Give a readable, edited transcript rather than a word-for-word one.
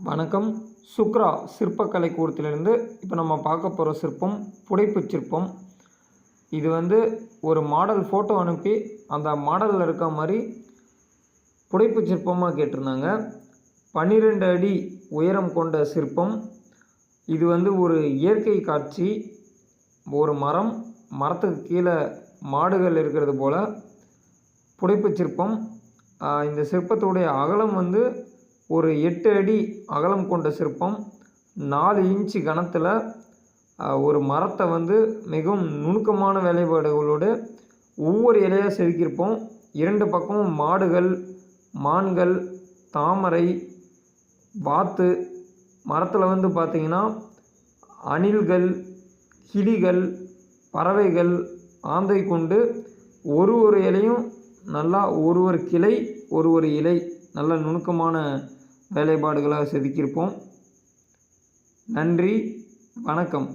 வணக்கம். சுக்ரா சிற்பக்கலை கூடத்திலிருந்து இப்போ நம்ம பார்க்க போகிற சிற்பம் புடைப்பு சிற்பம். இது ஒரு மாடல் ஃபோட்டோ அனுப்பி அந்த மாடலில் இருக்க மாதிரி புடைப்பு சிற்பமாக கேட்டிருந்தாங்க. 12 அடி உயரம் கொண்ட சிற்பம். இது ஒரு இயற்கை காட்சி. ஒரு மரத்துக்கு கீழே மாடுகள் இருக்கிறது போல் புடைப்பு சிற்பம். இந்த சிற்பத்துடைய அகலம் ஒரு 8 அடி அகலம் கொண்ட சிற்பம். 4 இன்ச்சு கனத்தில் ஒரு மரத்தை மிகவும் நுணுக்கமான வேலைப்பாடுகளோடு ஒவ்வொரு இலையாக செதுக்கியிருப்போம். 2 பக்கமும் மாடுகள், மான்கள், தாமரை, வாத்து, மரத்தில் பார்த்திங்கன்னா அணில்கள், கிளிகள், பறவைகள், ஆந்தை கொண்டு ஒரு இலையும் நல்லா ஒரு கிளை ஒரு இலை நல்ல நுணுக்கமான வேலைப்பாடுகளாக செதுக்கியிருப்போம். நன்றி, வணக்கம்.